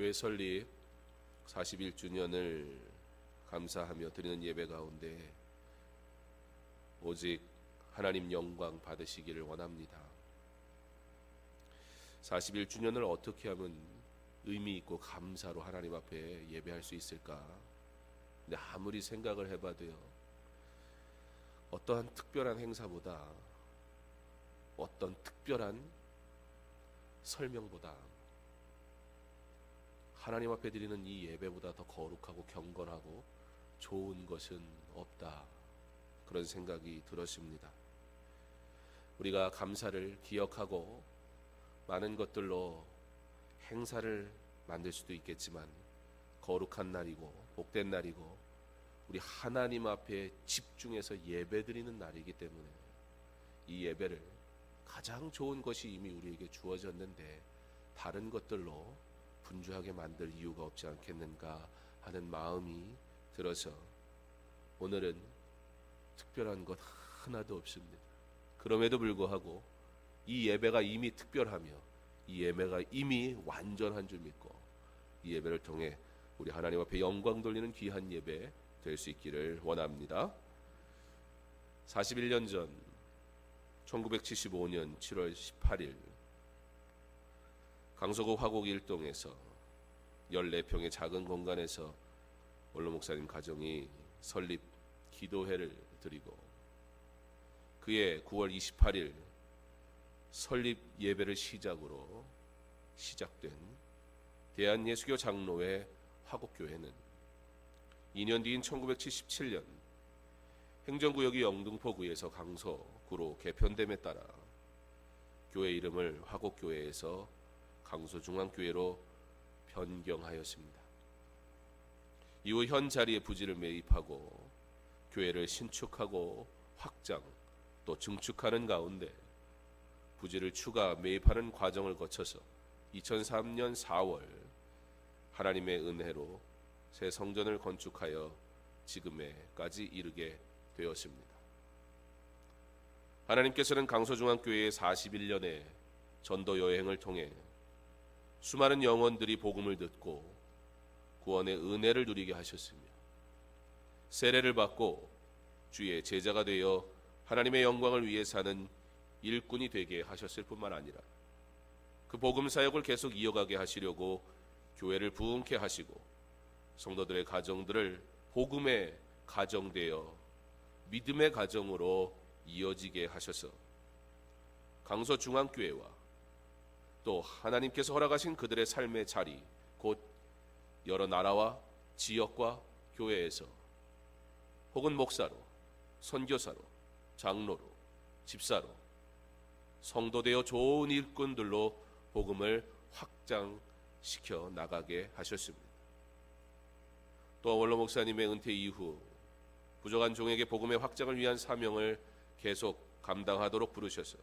교회 설립 41주년을 감사하며 드리는 예배 가운데 오직 하나님 영광 받으시기를 원합니다. 41주년을 어떻게 하면 의미 있고 감사로 하나님 앞에 예배할 수 있을까? 근데 아무리 생각을 해봐도요, 어떠한 특별한 행사보다, 어떤 특별한 설명보다 하나님 앞에 드리는 이 예배보다 더 거룩하고 경건하고 좋은 것은 없다, 그런 생각이 들었습니다. 우리가 감사를 기억하고 많은 것들로 행사를 만들 수도 있겠지만 거룩한 날이고 복된 날이고 우리 하나님 앞에 집중해서 예배드리는 날이기 때문에 이 예배를 가장 좋은 것이 이미 우리에게 주어졌는데 다른 것들로 분주하게 만들 이유가 없지 않겠는가 하는 마음이 들어서 오늘은 특별한 것 하나도 없습니다. 그럼에도 불구하고 이 예배가 이미 특별하며 이 예배가 이미 완전한 줄 믿고 이 예배를 통해 우리 하나님 앞에 영광 돌리는 귀한 예배 될 수 있기를 원합니다. 41년 전 1975년 7월 18일 강서구 화곡 일동에서 14평의 작은 공간에서 원로 목사님 가정이 설립 기도회를 드리고 그해 9월 28일 설립 예배를 시작으로 시작된 대한예수교 장로회 화곡교회는 2년 뒤인 1977년 행정구역이 영등포구에서 강서구로 개편됨에 따라 교회 이름을 화곡교회에서 강서중앙교회로 변경하였습니다. 이후 현 자리에 부지를 매입하고 교회를 신축하고 확장 또 증축하는 가운데 부지를 추가 매입하는 과정을 거쳐서 2003년 4월 하나님의 은혜로 새 성전을 건축하여 지금에까지 이르게 되었습니다. 하나님께서는 강서중앙교회의 41년의 전도 여행을 통해 수많은 영혼들이 복음을 듣고 구원의 은혜를 누리게 하셨으며 세례를 받고 주의 제자가 되어 하나님의 영광을 위해 사는 일꾼이 되게 하셨을 뿐만 아니라 그 복음 사역을 계속 이어가게 하시려고 교회를 부흥케 하시고 성도들의 가정들을 복음의 가정되어 믿음의 가정으로 이어지게 하셔서 강서중앙교회와 또 하나님께서 허락하신 그들의 삶의 자리 곧 여러 나라와 지역과 교회에서 혹은 목사로, 선교사로, 장로로, 집사로 성도되어 좋은 일꾼들로 복음을 확장시켜 나가게 하셨습니다. 또 원로 목사님의 은퇴 이후 부족한 종에게 복음의 확장을 위한 사명을 계속 감당하도록 부르셔서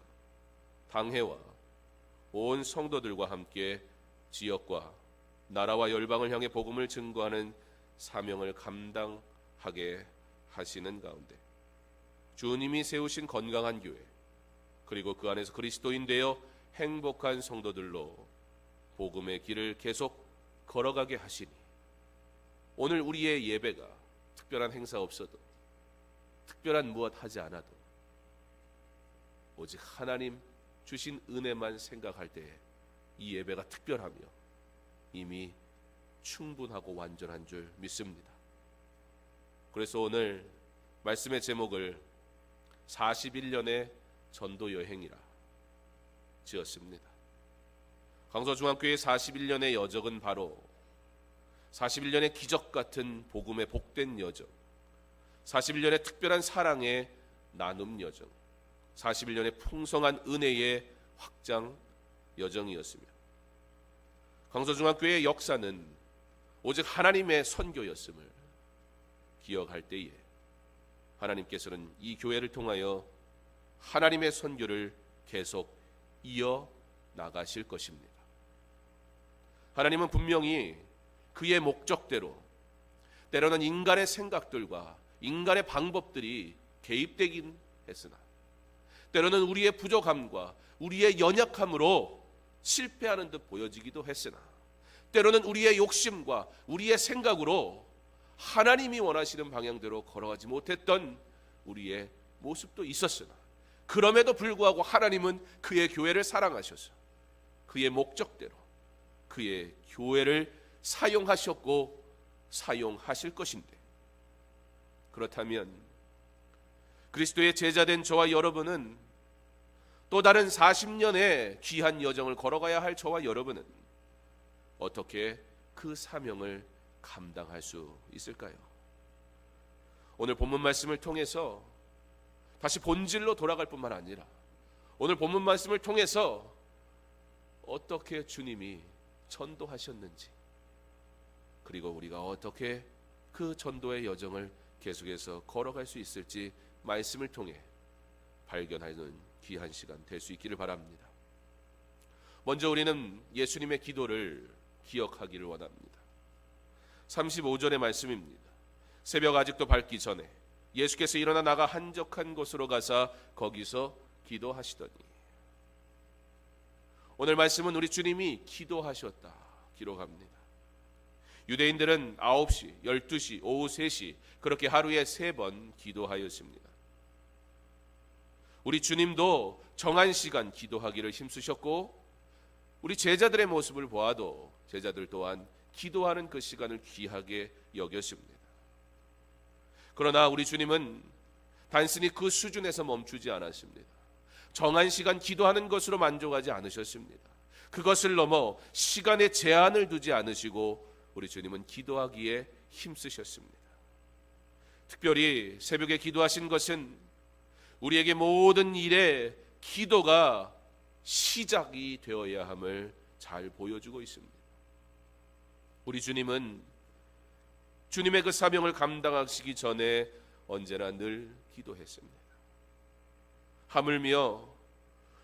당회와 온 성도들과 함께 지역과 나라와 열방을 향해 복음을 증거하는 사명을 감당하게 하시는 가운데 주님이 세우신 건강한 교회 그리고 그 안에서 그리스도인 되어 행복한 성도들로 복음의 길을 계속 걸어가게 하시니 오늘 우리의 예배가 특별한 행사 없어도 특별한 무엇 하지 않아도 오직 하나님 주신 은혜만 생각할 때 이 예배가 특별하며 이미 충분하고 완전한 줄 믿습니다. 그래서 오늘 말씀의 제목을 41년의 전도 여행이라 지었습니다. 강서중앙교회 41년의 여정은 바로 41년의 기적 같은 복음의 복된 여정, 41년의 특별한 사랑의 나눔 여정, 41년의 풍성한 은혜의 확장 여정이었으며 강서중앙교회의 역사는 오직 하나님의 선교였음을 기억할 때에 하나님께서는 이 교회를 통하여 하나님의 선교를 계속 이어 나가실 것입니다. 하나님은 분명히 그의 목적대로 때로는 인간의 생각들과 인간의 방법들이 개입되긴 했으나 때로는 우리의 부족함과 우리의 연약함으로 실패하는 듯 보여지기도 했으나 때로는 우리의 욕심과 우리의 생각으로 하나님이 원하시는 방향대로 걸어가지 못했던 우리의 모습도 있었으나, 그럼에도 불구하고 하나님은 그의 교회를 사랑하셔서 그의 목적대로 그의 교회를 사용하셨고 사용하실 것인데, 그렇다면 그리스도의 제자된 저와 여러분은, 또 다른 40년의 귀한 여정을 걸어가야 할 저와 여러분은 어떻게 그 사명을 감당할 수 있을까요? 오늘 본문 말씀을 통해서 다시 본질로 돌아갈 뿐만 아니라, 오늘 본문 말씀을 통해서 어떻게 주님이 전도하셨는지, 그리고 우리가 어떻게 그 전도의 여정을 계속해서 걸어갈 수 있을지 말씀을 통해 발견하는 귀한 시간 될 수 있기를 바랍니다. 먼저 우리는 예수님의 기도를 기억하기를 원합니다. 35절의 말씀입니다. 새벽 아직도 밝기 전에 예수께서 일어나 나가 한적한 곳으로 가사 거기서 기도하시더니. 오늘 말씀은 우리 주님이 기도하셨다 기록합니다. 유대인들은 9시, 12시, 오후 3시 그렇게 하루에 3번 기도하였습니다. 우리 주님도 정한 시간 기도하기를 힘쓰셨고, 우리 제자들의 모습을 보아도 제자들 또한 기도하는 그 시간을 귀하게 여겼습니다. 그러나 우리 주님은 단순히 그 수준에서 멈추지 않았습니다. 정한 시간 기도하는 것으로 만족하지 않으셨습니다. 그것을 넘어 시간에 제한을 두지 않으시고 우리 주님은 기도하기에 힘쓰셨습니다. 특별히 새벽에 기도하신 것은 우리에게 모든 일에 기도가 시작이 되어야 함을 잘 보여주고 있습니다. 우리 주님은 주님의 그 사명을 감당하시기 전에 언제나 늘 기도했습니다. 하물며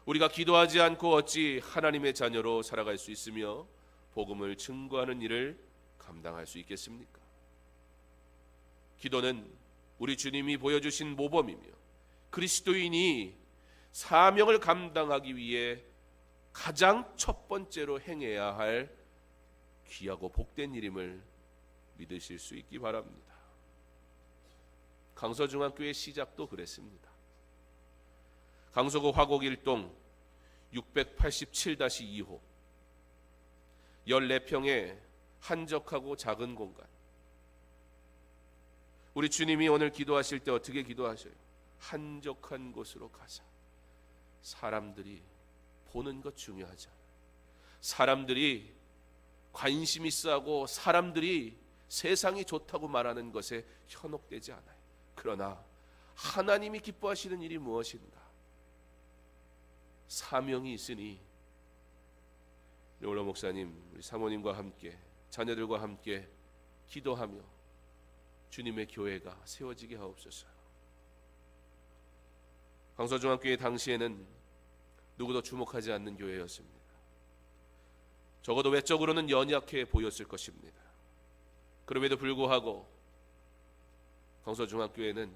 우리가 기도하지 않고 어찌 하나님의 자녀로 살아갈 수 있으며 복음을 증거하는 일을 감당할 수 있겠습니까? 기도는 우리 주님이 보여주신 모범이며 그리스도인이 사명을 감당하기 위해 가장 첫 번째로 행해야 할 귀하고 복된 일임을 믿으실 수 있기 바랍니다. 강서중학교의 시작도 그랬습니다. 강서구 화곡일동 687-2호 14평의 한적하고 작은 공간. 우리 주님이 오늘 기도하실 때 어떻게 기도하셔요? 한적한 곳으로 가자. 사람들이 보는 것 중요하지 않아요. 사람들이 관심 있어 하고 사람들이 세상이 좋다고 말하는 것에 현혹되지 않아요. 그러나 하나님이 기뻐하시는 일이 무엇인가? 사명이 있으니 오라 목사님, 우리 사모님과 함께 자녀들과 함께 기도하며 주님의 교회가 세워지게 하옵소서. 강서중학교의 당시에는 누구도 주목하지 않는 교회였습니다. 적어도 외적으로는 연약해 보였을 것입니다. 그럼에도 불구하고 강서중학교에는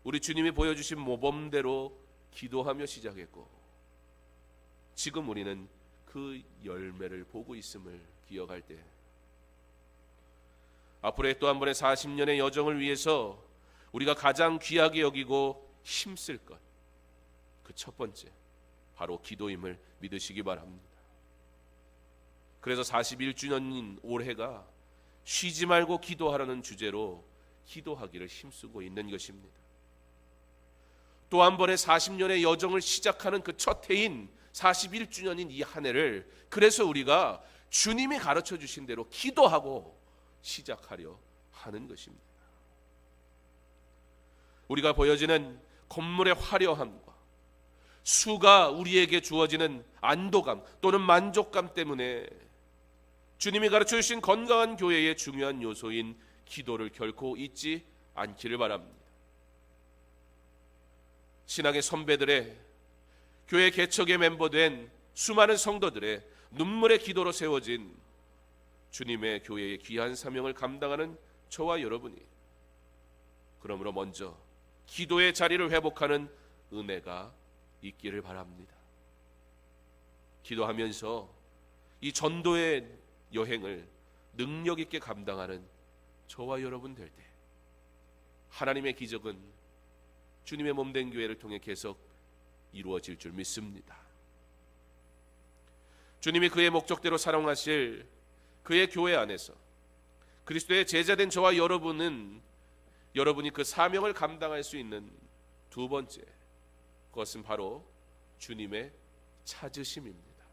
우리 주님이 보여주신 모범대로 기도하며 시작했고, 지금 우리는 그 열매를 보고 있음을 기억할 때, 앞으로의 또 한 번의 40년의 여정을 위해서 우리가 가장 귀하게 여기고 힘쓸 것, 그 첫 번째 바로 기도임을 믿으시기 바랍니다. 그래서 41주년인 올해가 쉬지 말고 기도하라는 주제로 기도하기를 힘쓰고 있는 것입니다. 또 한 번의 40년의 여정을 시작하는 그 첫 해인 41주년인 이 한 해를, 그래서 우리가 주님이 가르쳐 주신 대로 기도하고 시작하려 하는 것입니다. 우리가 보여지는 건물의 화려함과 수가 우리에게 주어지는 안도감 또는 만족감 때문에 주님이 가르쳐 주신 건강한 교회의 중요한 요소인 기도를 결코 잊지 않기를 바랍니다. 신앙의 선배들의, 교회 개척의 멤버된 수많은 성도들의 눈물의 기도로 세워진 주님의 교회의 귀한 사명을 감당하는 저와 여러분이, 그러므로 먼저 기도의 자리를 회복하는 은혜가 있기를 바랍니다. 기도하면서 이 전도의 여행을 능력 있게 감당하는 저와 여러분 될 때 하나님의 기적은 주님의 몸된 교회를 통해 계속 이루어질 줄 믿습니다. 주님이 그의 목적대로 사랑하실 그의 교회 안에서 그리스도의 제자된 저와 여러분은 여러분이 그 사명을 감당할 수 있는 두 번째, 그것은 바로 주님의 찾으심입니다.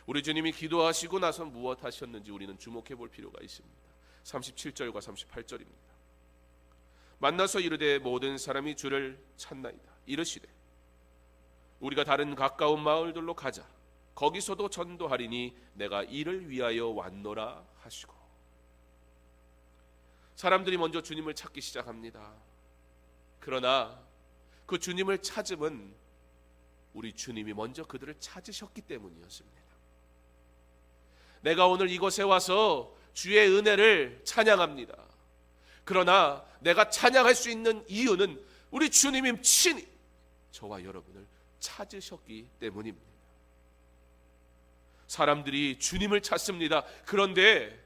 우리 주님이 기도하시고 나서 무엇 하셨는지 우리는 주목해 볼 필요가 있습니다. 37절과 38절입니다. 만나서 이르되 모든 사람이 주를 찾나이다. 이르시되 우리가 다른 가까운 마을들로 가자. 거기서도 전도하리니 내가 이를 위하여 왔노라 하시고. 사람들이 먼저 주님을 찾기 시작합니다. 그러나 그 주님을 찾음은 우리 주님이 먼저 그들을 찾으셨기 때문이었습니다. 내가 오늘 이곳에 와서 주의 은혜를 찬양합니다. 그러나 내가 찬양할 수 있는 이유는 우리 주님이 친히 저와 여러분을 찾으셨기 때문입니다. 사람들이 주님을 찾습니다. 그런데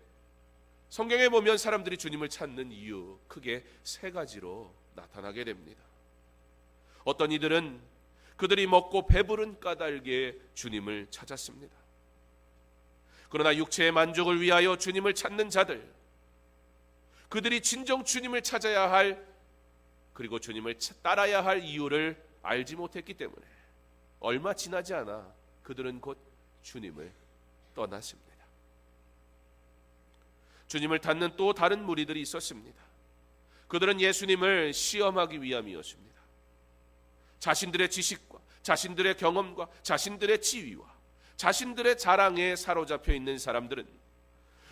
성경에 보면 사람들이 주님을 찾는 이유 크게 세 가지로 나타나게 됩니다. 어떤 이들은 그들이 먹고 배부른 까닭에 주님을 찾았습니다. 그러나 육체의 만족을 위하여 주님을 찾는 자들, 그들이 진정 주님을 찾아야 할, 그리고 주님을 따라야 할 이유를 알지 못했기 때문에 얼마 지나지 않아 그들은 곧 주님을 떠났습니다. 주님을 닫는 또 다른 무리들이 있었습니다. 그들은 예수님을 시험하기 위함이었습니다. 자신들의 지식과 자신들의 경험과 자신들의 지위와 자신들의 자랑에 사로잡혀 있는 사람들은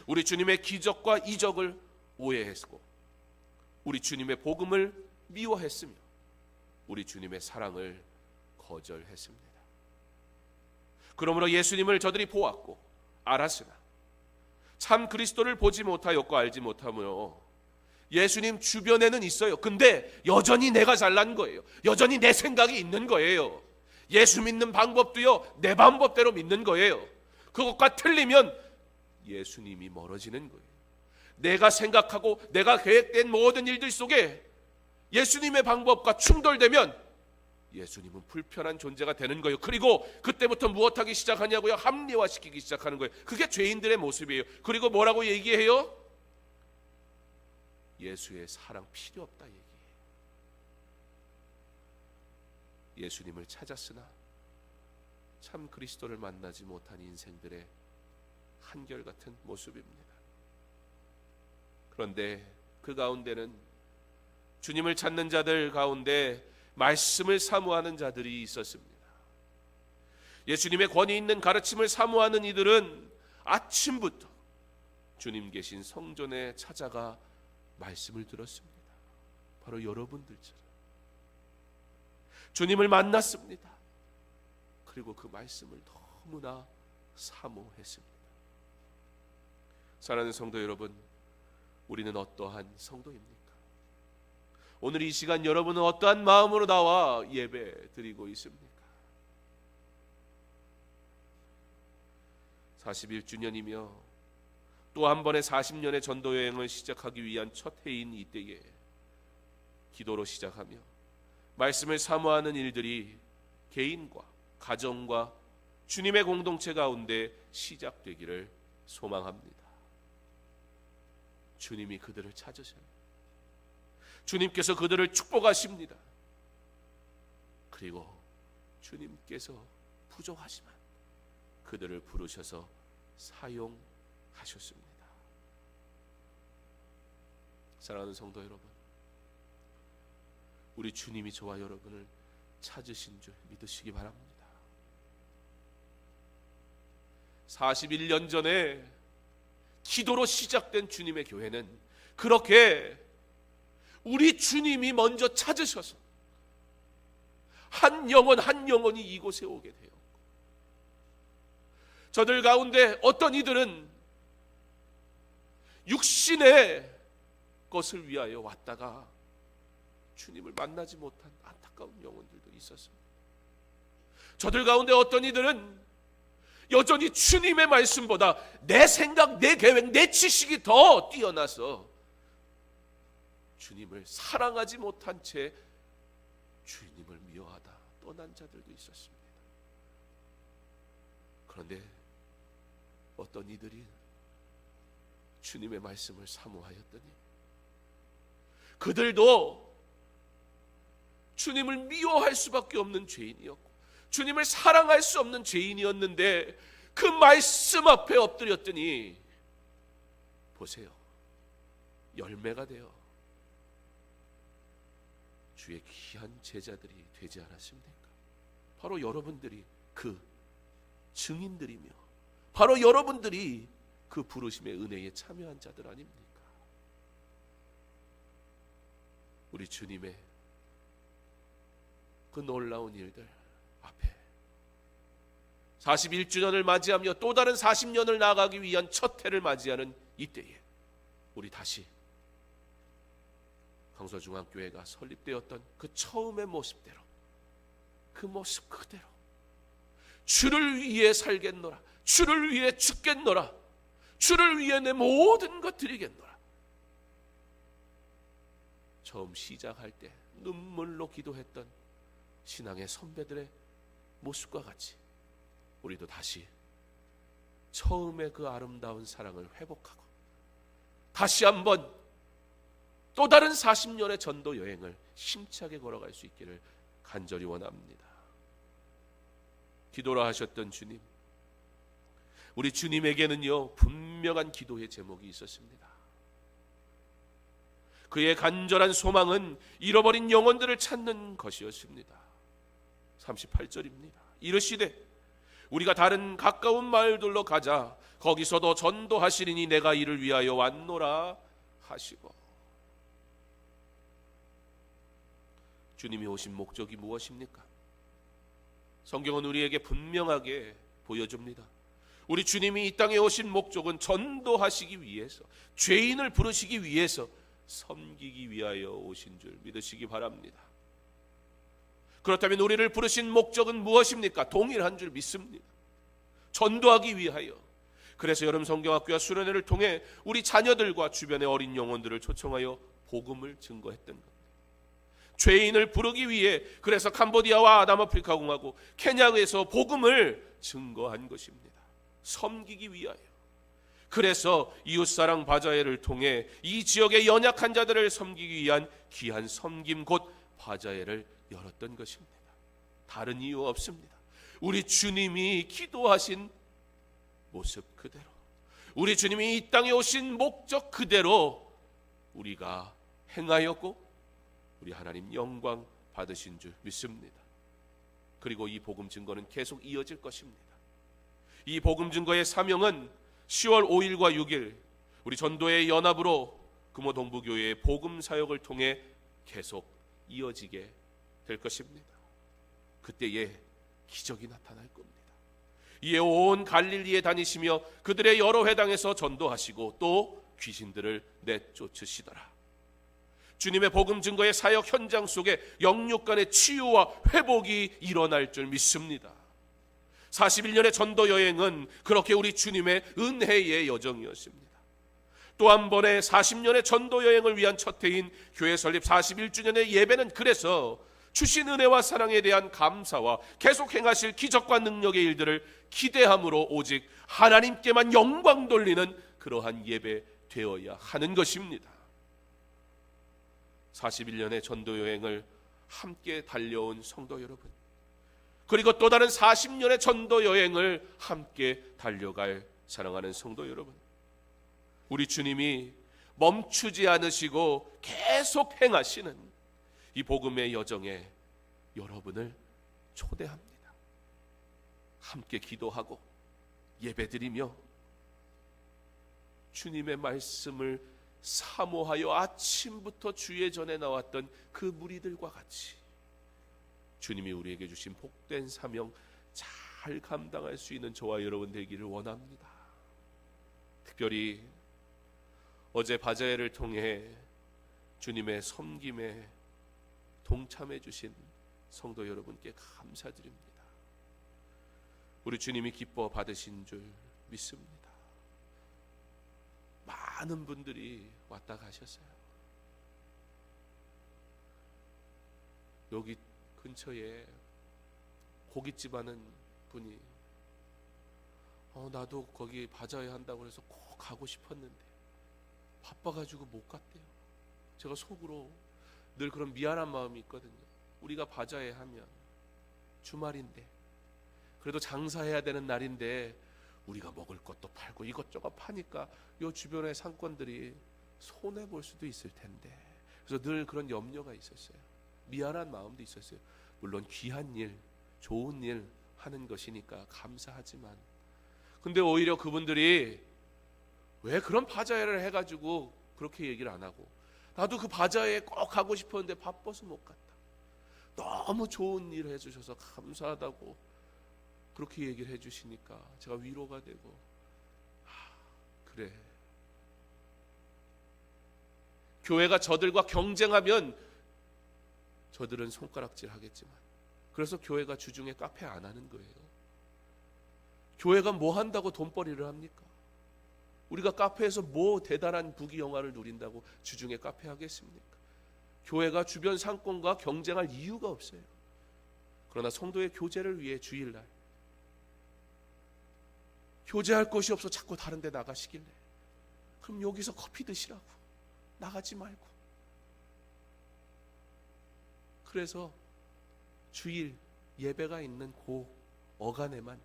우리 주님의 기적과 이적을 오해했고 우리 주님의 복음을 미워했으며 우리 주님의 사랑을 거절했습니다. 그러므로 예수님을 저들이 보았고 알았으나 참 그리스도를 보지 못하였고 알지 못하며 예수님 주변에는 있어요. 근데 여전히 내가 잘난 거예요. 여전히 내 생각이 있는 거예요. 예수 믿는 방법도요, 내 방법대로 믿는 거예요. 그것과 틀리면 예수님이 멀어지는 거예요. 내가 생각하고 내가 계획된 모든 일들 속에 예수님의 방법과 충돌되면 예수님은 불편한 존재가 되는 거예요. 그리고 그때부터 무엇하기 시작하냐고요? 합리화시키기 시작하는 거예요. 그게 죄인들의 모습이에요. 그리고 뭐라고 얘기해요? 예수의 사랑 필요 없다 얘기해요. 예수님을 찾았으나 참 그리스도를 만나지 못한 인생들의 한결같은 모습입니다. 그런데 그 가운데는 주님을 찾는 자들 가운데 말씀을 사모하는 자들이 있었습니다. 예수님의 권위 있는 가르침을 사모하는 이들은 아침부터 주님 계신 성전에 찾아가 말씀을 들었습니다. 바로 여러분들처럼 주님을 만났습니다. 그리고 그 말씀을 너무나 사모했습니다. 사랑하는 성도 여러분, 우리는 어떠한 성도입니까? 오늘 이 시간 여러분은 어떠한 마음으로 나와 예배 드리고 있습니까? 41주년이며 또 한 번의 40년의 전도 여행을 시작하기 위한 첫 해인 이때에 기도로 시작하며 말씀을 사모하는 일들이 개인과 가정과 주님의 공동체 가운데 시작되기를 소망합니다. 주님이 그들을 찾으셔요. 주님께서 그들을 축복하십니다. 그리고 주님께서 부족하지만 그들을 부르셔서 사용하셨습니다. 사랑하는 성도 여러분, 우리 주님이 저와 여러분을 찾으신 줄 믿으시기 바랍니다. 41년 전에 기도로 시작된 주님의 교회는 그렇게 우리 주님이 먼저 찾으셔서 한 영혼 한 영혼이 이곳에 오게 되었고, 저들 가운데 어떤 이들은 육신의 것을 위하여 왔다가 주님을 만나지 못한 안타까운 영혼들도 있었습니다. 저들 가운데 어떤 이들은 여전히 주님의 말씀보다 내 생각, 내 계획, 내 지식이 더 뛰어나서 주님을 사랑하지 못한 채 주님을 미워하다 떠난 자들도 있었습니다. 그런데 어떤 이들이 주님의 말씀을 사모하였더니 그들도 주님을 미워할 수밖에 없는 죄인이었고 주님을 사랑할 수 없는 죄인이었는데 그 말씀 앞에 엎드렸더니 보세요, 열매가 되어 주의 귀한 제자들이 되지 않았습니까? 바로 여러분들이 그 증인들이며 바로 여러분들이 그 부르심의 은혜에 참여한 자들 아닙니까? 우리 주님의 그 놀라운 일들 앞에 41주년을 맞이하며 또 다른 40년을 나아가기 위한 첫 해를 맞이하는 이때에 우리 다시 강서중앙교회가 설립되었던 그 처음의 모습대로, 그 모습 그대로 주를 위해 살겠노라, 주를 위해 죽겠노라, 주를 위해 내 모든 것 드리겠노라. 처음 시작할 때 눈물로 기도했던 신앙의 선배들의 모습과 같이 우리도 다시 처음의 그 아름다운 사랑을 회복하고 다시 한번 또 다른 40년의 전도 여행을 힘차게 걸어갈 수 있기를 간절히 원합니다. 기도라 하셨던 주님, 우리 주님에게는요 분명한 기도의 제목이 있었습니다. 그의 간절한 소망은 잃어버린 영혼들을 찾는 것이었습니다. 38절입니다. 이르시되 우리가 다른 가까운 마을들로 가자. 거기서도 전도하시리니 내가 이를 위하여 왔노라 하시고. 주님이 오신 목적이 무엇입니까? 성경은 우리에게 분명하게 보여줍니다. 우리 주님이 이 땅에 오신 목적은 전도하시기 위해서, 죄인을 부르시기 위해서, 섬기기 위하여 오신 줄 믿으시기 바랍니다. 그렇다면 우리를 부르신 목적은 무엇입니까? 동일한 줄 믿습니다. 전도하기 위하여. 그래서 여름 성경학교와 수련회를 통해 우리 자녀들과 주변의 어린 영혼들을 초청하여 복음을 증거했던 것. 죄인을 부르기 위해 그래서 캄보디아와 남아프리카 공화국, 케냐에서 복음을 증거한 것입니다. 섬기기 위하여. 그래서 이웃사랑 바자회를 통해 이 지역의 연약한 자들을 섬기기 위한 귀한 섬김 곧 바자회를 열었던 것입니다. 다른 이유 없습니다. 우리 주님이 기도하신 모습 그대로, 우리 주님이 이 땅에 오신 목적 그대로 우리가 행하였고 우리 하나님 영광 받으신 줄 믿습니다. 그리고 이 복음 증거는 계속 이어질 것입니다. 이 복음 증거의 사명은 10월 5일과 6일 우리 전도의 연합으로 금호 동부교회의 복음 사역을 통해 계속 이어지게 될 것입니다. 그때에 기적이 나타날 겁니다. 이에 온 갈릴리에 다니시며 그들의 여러 회당에서 전도하시고 또 귀신들을 내쫓으시더라. 주님의 복음 증거의 사역 현장 속에 영육간의 치유와 회복이 일어날 줄 믿습니다. 41년의 전도 여행은 그렇게 우리 주님의 은혜의 여정이었습니다. 또 한 번의 40년의 전도 여행을 위한 첫 해인 교회 설립 41주년의 예배는 그래서 주신 은혜와 사랑에 대한 감사와 계속 행하실 기적과 능력의 일들을 기대함으로 오직 하나님께만 영광 돌리는 그러한 예배 되어야 하는 것입니다. 41년의 전도 여행을 함께 달려온 성도 여러분, 그리고 또 다른 40년의 전도 여행을 함께 달려갈 사랑하는 성도 여러분, 우리 주님이 멈추지 않으시고 계속 행하시는 이 복음의 여정에 여러분을 초대합니다. 함께 기도하고 예배드리며 주님의 말씀을 사모하여 아침부터 주의 전에 나왔던 그 무리들과 같이 주님이 우리에게 주신 복된 사명 잘 감당할 수 있는 저와 여러분 되기를 원합니다. 특별히 어제 바자회를 통해 주님의 섬김에 동참해 주신 성도 여러분께 감사드립니다. 우리 주님이 기뻐 받으신 줄 믿습니다. 많은 분들이 왔다 가셨어요. 여기 근처에 고깃집 하는 분이 나도 거기 바자회 한다고 해서 꼭 가고 싶었는데 바빠가지고 못 갔대요. 제가 속으로 늘 그런 미안한 마음이 있거든요. 우리가 바자회 하면 주말인데 그래도 장사해야 되는 날인데 우리가 먹을 것도 팔고 이것저것 파니까 요 주변의 상권들이 손해볼 수도 있을 텐데, 그래서 늘 그런 염려가 있었어요. 미안한 마음도 있었어요. 물론 귀한 일, 좋은 일 하는 것이니까 감사하지만, 근데 오히려 그분들이 왜 그런 바자회를 해가지고 그렇게 얘기를 안 하고, 나도 그 바자회에 꼭 가고 싶었는데 바빠서 못 갔다, 너무 좋은 일을 해주셔서 감사하다고 그렇게 얘기를 해주시니까 제가 위로가 되고, 그래, 교회가 저들과 경쟁하면 저들은 손가락질 하겠지만, 그래서 교회가 주중에 카페 안 하는 거예요. 교회가 뭐 한다고 돈벌이를 합니까? 우리가 카페에서 뭐 대단한 부귀영화를 누린다고 주중에 카페 하겠습니까? 교회가 주변 상권과 경쟁할 이유가 없어요. 그러나 성도의 교제를 위해 주일날 교제할 곳이 없어 자꾸 다른 데 나가시길래, 그럼 여기서 커피 드시라고, 나가지 말고. 그래서 주일 예배가 있는 그 어간에만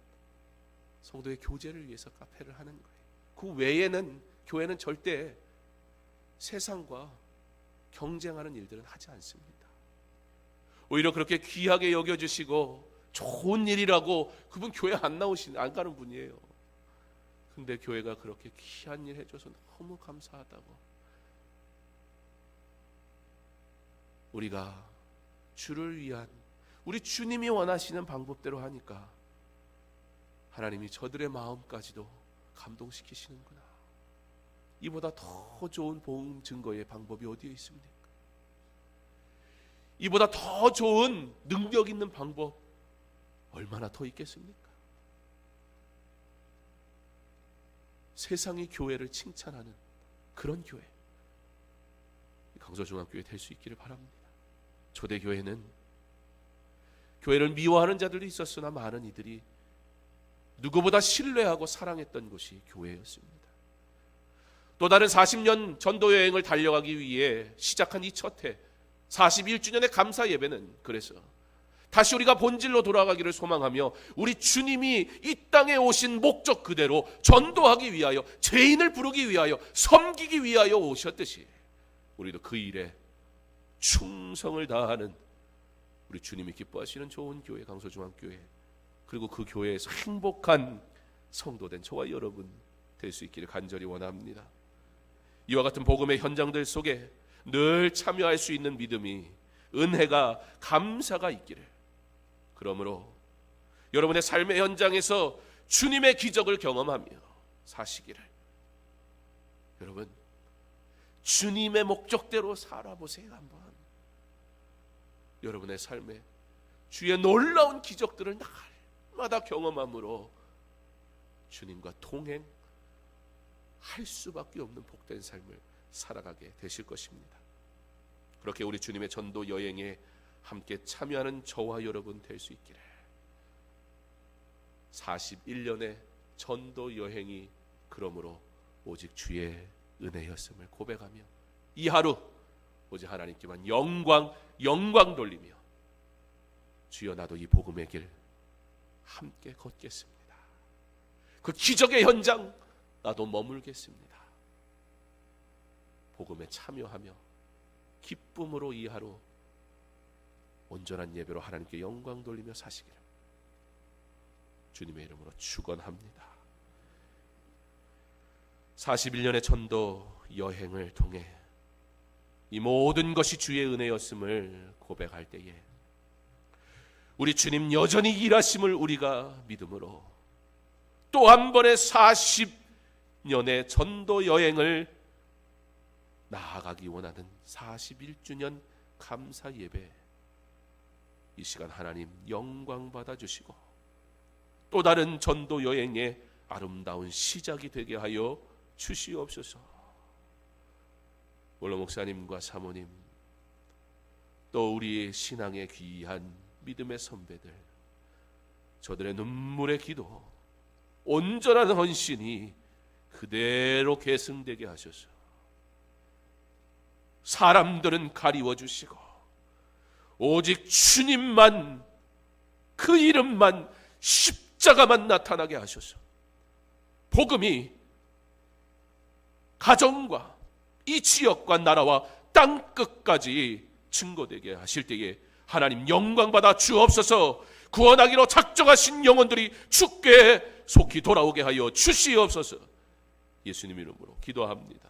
성도의 교제를 위해서 카페를 하는 거예요. 그 외에는 교회는 절대 세상과 경쟁하는 일들은 하지 않습니다. 오히려 그렇게 귀하게 여겨주시고 좋은 일이라고, 그분 교회 안 가는 분이에요. 근데 교회가 그렇게 귀한 일 해줘서 너무 감사하다고, 우리가 주를 위한, 우리 주님이 원하시는 방법대로 하니까 하나님이 저들의 마음까지도 감동시키시는구나. 이보다 더 좋은 복음 증거의 방법이 어디에 있습니까? 이보다 더 좋은 능력 있는 방법 얼마나 더 있겠습니까? 세상이 교회를 칭찬하는 그런 교회, 강서중앙교회 될 수 있기를 바랍니다. 초대교회는 교회를 미워하는 자들도 있었으나 많은 이들이 누구보다 신뢰하고 사랑했던 곳이 교회였습니다. 또 다른 40년 전도 여행을 달려가기 위해 시작한 이 첫 해 41주년의 감사 예배는, 그래서 다시 우리가 본질로 돌아가기를 소망하며 우리 주님이 이 땅에 오신 목적 그대로 전도하기 위하여, 죄인을 부르기 위하여, 섬기기 위하여 오셨듯이 우리도 그 일에 충성을 다하는 우리 주님이 기뻐하시는 좋은 교회, 강서중앙교회, 그리고 그 교회에서 행복한 성도된 저와 여러분 될 수 있기를 간절히 원합니다. 이와 같은 복음의 현장들 속에 늘 참여할 수 있는 믿음이, 은혜가, 감사가 있기를, 그러므로 여러분의 삶의 현장에서 주님의 기적을 경험하며 사시기를, 여러분 주님의 목적대로 살아보세요. 한번 여러분의 삶에 주의 놀라운 기적들을 날마다 경험함으로 주님과 동행할 수밖에 없는 복된 삶을 살아가게 되실 것입니다. 그렇게 우리 주님의 전도 여행에 함께 참여하는 저와 여러분 될 수 있기를, 41년의 전도 여행이 그러므로 오직 주의 은혜였음을 고백하며 이 하루 오직 하나님께만 영광 돌리며, 주여 나도 이 복음의 길 함께 걷겠습니다. 그 기적의 현장 나도 머물겠습니다. 복음에 참여하며 기쁨으로 이 하루 온전한 예배로 하나님께 영광 돌리며 사시기를 주님의 이름으로 축원합니다. 41년의 전도 여행을 통해 이 모든 것이 주의 은혜였음을 고백할 때에 우리 주님 여전히 일하심을 우리가 믿음으로 또 한 번의 40년의 전도 여행을 나아가기 원하는 41주년 감사 예배, 이 시간 하나님 영광 받아주시고 또 다른 전도 여행의 아름다운 시작이 되게 하여 주시옵소서. 원로 목사님과 사모님, 또 우리의 신앙의 귀한 믿음의 선배들, 저들의 눈물의 기도, 온전한 헌신이 그대로 계승되게 하셔서 사람들은 가리워 주시고 오직 주님만, 그 이름만, 십자가만 나타나게 하셔서 복음이 가정과 이 지역과 나라와 땅끝까지 증거되게 하실 때에 하나님 영광 받아 주옵소서. 구원하기로 작정하신 영혼들이 주께 속히 돌아오게 하여 주시옵소서. 예수님 이름으로 기도합니다.